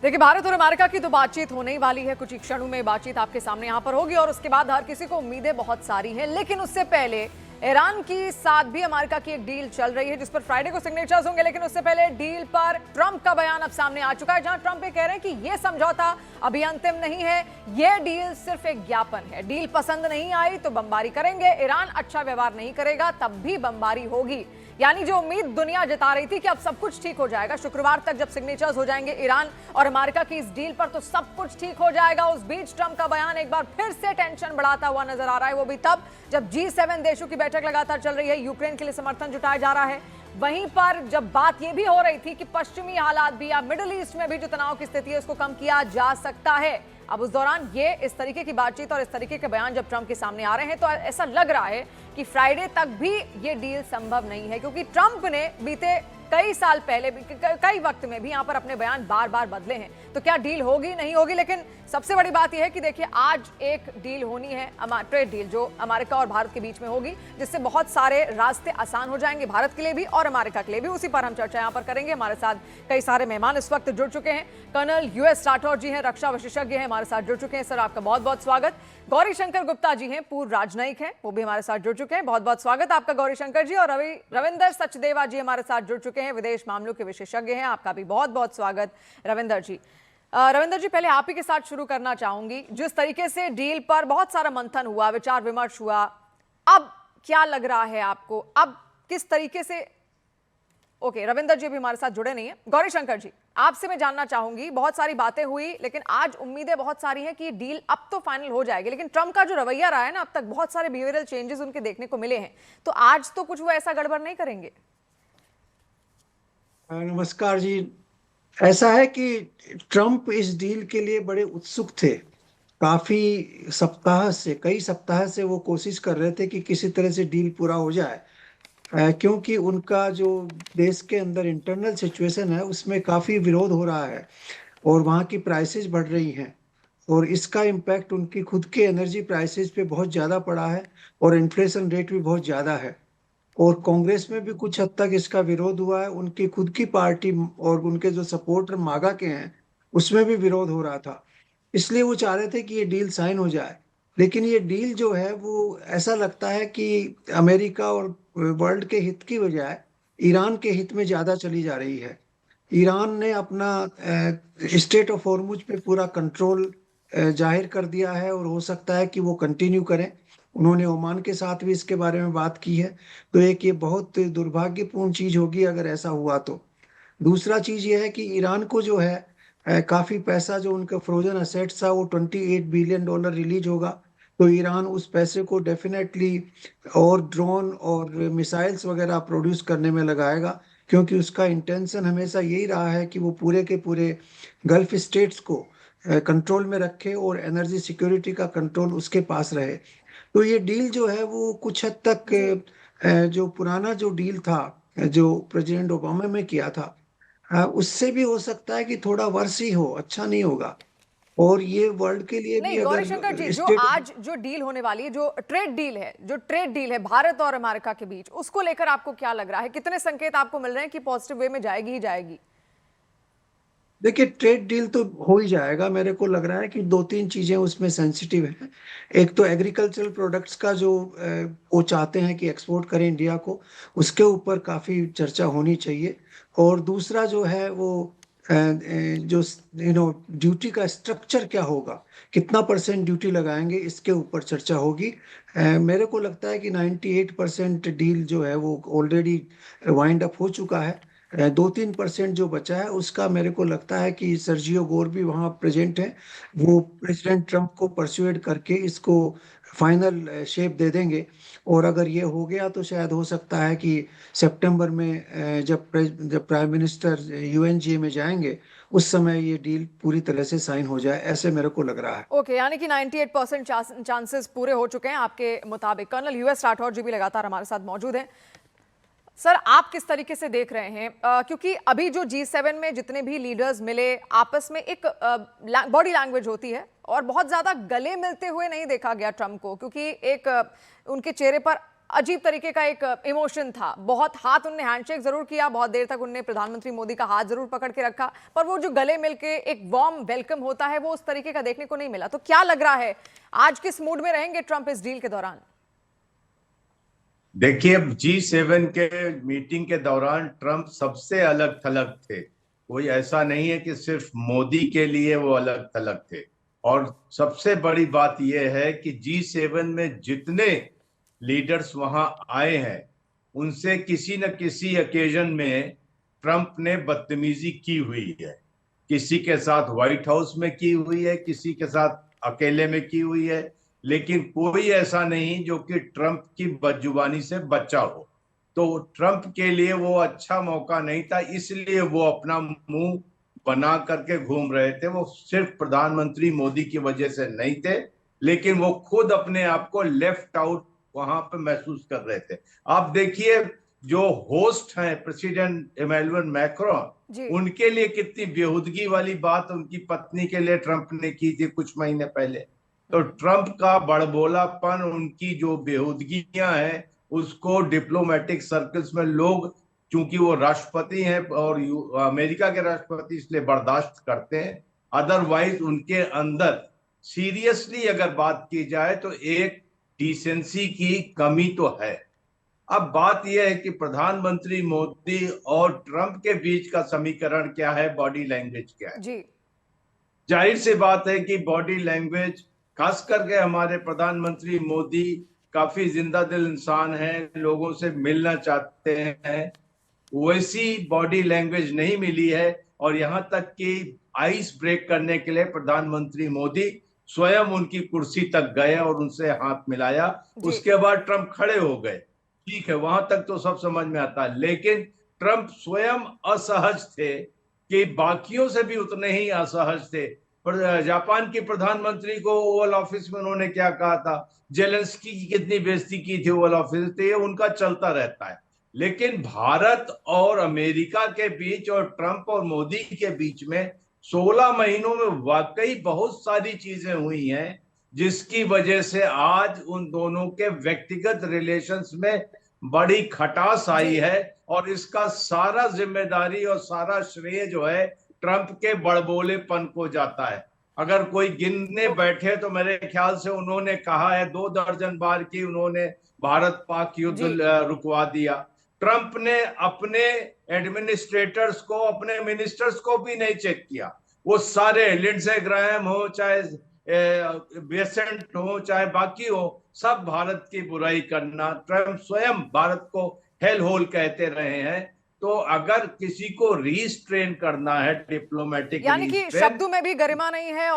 देखिए, भारत और अमेरिका की तो बातचीत होने ही वाली है। कुछ ही क्षणों में बातचीत आपके सामने यहां पर होगी और उसके बाद हर किसी को उम्मीदें बहुत सारी हैं। लेकिन उससे पहले ईरान की साथ भी अमेरिका की एक डील चल रही है जिस पर फ्राइडे को सिग्नेचर्स होंगे। लेकिन उससे पहले डील पर ट्रंप का बयान अब सामने आ चुका है, जहां ट्रंप ये कह रहे हैं कि यह समझौता अभी अंतिम नहीं है, यह डील सिर्फ एक ज्ञापन है। डील पसंद नहीं आई तो बमबारी करेंगे, ईरान अच्छा व्यवहार नहीं करेगा तब भी बमबारी होगी। यानी जो उम्मीद दुनिया जता रही थी कि अब सब कुछ ठीक हो जाएगा, शुक्रवार तक जब सिग्नेचर्स हो जाएंगे ईरान और अमेरिका की इस डील पर तो सब कुछ ठीक हो जाएगा। उस बीच ट्रंप का बयान एक बार फिर से टेंशन बढ़ाता हुआ नजर आ रहा है, वो भी तब जब G7 देशों की बैठक लगातार चल रही है, यूक्रेन के लिए समर्थन जुटाया जा रहा है। वहीं पर जब बात यह भी हो रही थी कि पश्चिमी हालात भी या मिडिल ईस्ट में भी जो तनाव की स्थिति है उसको कम किया जा सकता है। अब उस दौरान ये इस तरीके की बातचीत और इस तरीके के बयान जब ट्रंप के सामने आ रहे हैं तो ऐसा लग रहा है कि फ्राइडे तक भी ये डील संभव नहीं है, क्योंकि ट्रंप ने बीते कई साल पहले भी कई वक्त में भी यहां पर अपने बयान बार बार बदले हैं। तो क्या डील होगी नहीं होगी, लेकिन सबसे बड़ी बात यह है कि देखिए आज एक डील होनी है, ट्रेड डील जो अमेरिका और भारत के बीच में होगी, जिससे बहुत सारे रास्ते आसान हो जाएंगे भारत के लिए भी और अमेरिका के लिए भी। उसी पर हम चर्चा यहां पर करेंगे। हमारे साथ कई सारे मेहमान इस वक्त जुड़ चुके हैं। कर्नल US राठौर जी हैं, रक्षा विशेषज्ञ हैं, हमारे साथ जुड़ चुके हैं। सर आपका बहुत बहुत स्वागत। गौरी शंकर गुप्ता जी हैं, पूर्व राजनयिक हैं, वो भी हमारे साथ जुड़ चुके हैं। बहुत बहुत स्वागत आपका गौरी शंकर जी। और रविंदर सचदेवा जी हमारे साथ जुड़ चुके हैं, विदेश मामलों के विशेषज्ञ हैं, आपका भी बहुत बहुत स्वागत रविंदर जी। रविंदर जी, पहले आप ही के साथ शुरू करना चाहूंगी। जिस तरीके से डील पर बहुत सारा मंथन हुआ, विचार विमर्श हुआ, अब क्या लग रहा है आपको? अब किस तरीके से ओके, रविंदर जी भी हमारे साथ जुड़े नहीं है। गौरी शंकर जी, आपसे मैं जानना चाहूंगी, बहुत सारी बातें हुई लेकिन आज उम्मीदें बहुत सारी हैं कि डील अब तो फाइनल हो जाएगी, लेकिन ट्रंप का जो रवैया रहा है ना, अब तक बहुत सारे बिहेवियरल चेंजेस उनके देखने को मिले हैं, तो आज तो कुछ वो ऐसा गड़बड़ नहीं करेंगे? नमस्कार जी। ऐसा है कि ट्रंप इस डील के लिए बड़े उत्सुक थे। काफी कई सप्ताह से वो कोशिश कर रहे थे कि किसी तरह से डील पूरा हो जाए, क्योंकि उनका जो देश के अंदर इंटरनल सिचुएशन है उसमें काफी विरोध हो रहा है और वहाँ की प्राइसेस बढ़ रही हैं और इसका इम्पैक्ट उनकी खुद के एनर्जी प्राइसेस पे बहुत ज़्यादा पड़ा है और इन्फ्लेशन रेट भी बहुत ज़्यादा है। और कांग्रेस में भी कुछ हद तक इसका विरोध हुआ है। उनकी खुद की पार्टी और उनके जो सपोर्टर मागा के हैं उसमें भी विरोध हो रहा था। इसलिए वो चाह रहे थे कि ये डील साइन हो जाए। लेकिन ये डील जो है वो ऐसा लगता है कि अमेरिका और वर्ल्ड के हित की बजाय ईरान के हित में ज्यादा चली जा रही है। ईरान ने अपना स्टेट ऑफ हॉर्मुज पे पूरा कंट्रोल जाहिर कर दिया है और हो सकता है कि वो कंटिन्यू करें। उन्होंने ओमान के साथ भी इसके बारे में बात की है। तो एक ये बहुत दुर्भाग्यपूर्ण चीज होगी अगर ऐसा हुआ तो। दूसरा चीज ये है कि ईरान को जो है काफी पैसा जो उनका फ्रोजन असेट्स था वो $28 बिलियन रिलीज होगा। तो ईरान उस पैसे को डेफिनेटली और ड्रोन और मिसाइल्स वगैरह प्रोड्यूस करने में लगाएगा, क्योंकि उसका इंटेंशन हमेशा यही रहा है कि वो पूरे के पूरे गल्फ स्टेट्स को कंट्रोल में रखे और एनर्जी सिक्योरिटी का कंट्रोल उसके पास रहे। तो ये डील जो है वो कुछ हद तक जी, जो पुराना जो डील था जो प्रेसिडेंट ओबामा में किया था, उससे भी हो सकता है कि थोड़ा वर्ष ही हो, अच्छा नहीं होगा। और ये वर्ल्ड के लिए भी नहीं गौरी शंकर जी, अगर जो स्टेट। आज जो डील होने वाली है, जो ट्रेड डील है भारत और अमेरिका के बीच, उसको लेकर आपको क्या लग रहा है? कितने संकेत आपको मिल रहे हैं कि पॉजिटिव वे में जाएगी ही जाएगी? देखिए, ट्रेड डील तो हो ही जाएगा। मेरे को लग रहा है कि दो तीन चीजें उसमें सेंसिटिव हैं। एक तो एग्रीकल्चरल प्रोडक्ट्स का जो वो चाहते हैं कि एक्सपोर्ट करें इंडिया को, उसके ऊपर काफी चर्चा होनी चाहिए। और दूसरा जो है वो जो ड्यूटी का स्ट्रक्चर क्या होगा, कितना परसेंट ड्यूटी लगाएंगे, इसके ऊपर चर्चा होगी। मेरे को लगता है कि 98% डील जो है वो ऑलरेडी वाइंड अप हो चुका है। 2-3% जो बचा है उसका मेरे को लगता है कि सर्जियो गोर भी वहाँ प्रेजेंट है। वो प्रेसिडेंट ट्रंप को परसुएड करके इसको फाइनल शेप दे देंगे। और अगर ये हो गया तो शायद हो सकता है कि सितंबर में जब प्राइम मिनिस्टर यूएनजीए में जाएंगे उस समय ये डील पूरी तरह से साइन हो जाए, ऐसे मेरे को लग रहा है। ओके, यानी कि 98% चांसेस पूरे हो चुके हैं आपके मुताबिक। कर्नल US राठौर जी भी लगातार हमारे साथ मौजूद हैं। सर, आप किस तरीके से देख रहे हैं? क्योंकि अभी जो G7 में जितने भी लीडर्स मिले, आपस में एक बॉडी लैंग्वेज होती है और बहुत ज्यादा गले मिलते हुए नहीं देखा गया ट्रंप को, क्योंकि एक उनके चेहरे पर अजीब तरीके का एक इमोशन था। बहुत हाथ उनने हैंडशेक जरूर किया, बहुत देर तक उनने प्रधानमंत्री मोदी का हाथ जरूर पकड़ के रखा, पर वो जो गले मिलके एक वार्म वेलकम होता है वो उस तरीके का देखने को नहीं मिला। तो क्या लग रहा है आज किस मूड में रहेंगे ट्रंप इस डील के दौरान? देखिए, G7 के मीटिंग के दौरान ट्रंप सबसे अलग थलग थे। कोई ऐसा नहीं है कि सिर्फ मोदी के लिए वो अलग थलग थे। और सबसे बड़ी बात यह है कि G7 में जितने लीडर्स वहां आए हैं उनसे किसी न किसी ओकेजन में ट्रंप ने बदतमीजी की हुई है। किसी के साथ व्हाइट हाउस में की हुई है, किसी के साथ अकेले में की हुई है, लेकिन कोई ऐसा नहीं जो कि ट्रंप की बदजुबानी से बचा हो। तो ट्रंप के लिए वो अच्छा मौका नहीं था, इसलिए वो अपना मुंह बना करके घूम रहे थे। वो सिर्फ प्रधानमंत्री मोदी की वजह से नहीं थे, लेकिन वो खुद अपने आप को लेफ्ट आउट वहां पे महसूस कर रहे थे। आप देखिए, जो होस्ट हैं प्रेसिडेंट इमैनुअल मैक्रोन, उनके लिए कितनी बेहूदगी वाली बात उनकी पत्नी के लिए ट्रंप ने की थी कुछ महीने पहले। तो ट्रंप का बड़बोलापन, उनकी जो बेहूदगियां हैं, उसको डिप्लोमेटिक सर्कल्स में लोग, चूंकि वो राष्ट्रपति हैं और अमेरिका के राष्ट्रपति, इसलिए बर्दाश्त करते हैं। अदरवाइज उनके अंदर सीरियसली अगर बात की जाए तो एक डिसेंसी की कमी तो है। अब बात यह है कि प्रधानमंत्री मोदी और ट्रंप के बीच का समीकरण क्या है, बॉडी लैंग्वेज क्या है। जी। जाहिर सी बात है कि बॉडी लैंग्वेज, खास करके हमारे प्रधानमंत्री मोदी काफी जिंदा दिल इंसान हैं, लोगों से मिलना चाहते हैं, वैसी बॉडी लैंग्वेज नहीं मिली है। और यहां तक कि आइस ब्रेक करने के लिए प्रधानमंत्री मोदी स्वयं उनकी कुर्सी तक गए और उनसे हाथ मिलाया। उसके बाद ट्रंप खड़े हो गए। ठीक है, वहां तक तो सब समझ में आता है, लेकिन ट्रंप स्वयं असहज थे कि बाकियों से भी उतने ही असहज थे। पर जापान के प्रधानमंत्री को ओवल ऑफिस में उन्होंने क्या कहा था, जेलेंस्की की कितनी बेइज्जती की थी ओवल ऑफिस, तो ये उनका चलता रहता है। लेकिन भारत और अमेरिका के बीच और ट्रंप और मोदी के बीच में 16 महीनों में वाकई बहुत सारी चीजें हुई हैं, जिसकी वजह से आज उन दोनों के व्यक्तिगत रिलेशंस में बड़ी खटास आई है। और इसका सारा जिम्मेदारी और सारा श्रेय जो है ट्रंप के बड़बोलेपन को जाता है। अगर कोई गिनने बैठे तो मेरे ख्याल से उन्होंने कहा है 2 दर्जन बार की उन्होंने भारत पाक युद्ध रुकवा दिया। ट्रंप ने अपने एडमिनिस्ट्रेटर्स को, अपने मिनिस्टर्स को भी नहीं चेक किया। वो सारे, लिंडसे ग्राहम हो, चाहे बेसेंट हो, चाहे बाकी हो, सब भारत की बुराई करना। ट्रंप स्वयं भारत को हेल होल कहते रहे हैं। तो अगर किसी को रीस्ट्रेन करना है डिप्लोमेटिक, यानी कि शब्दों में भी गरिमा नहीं है।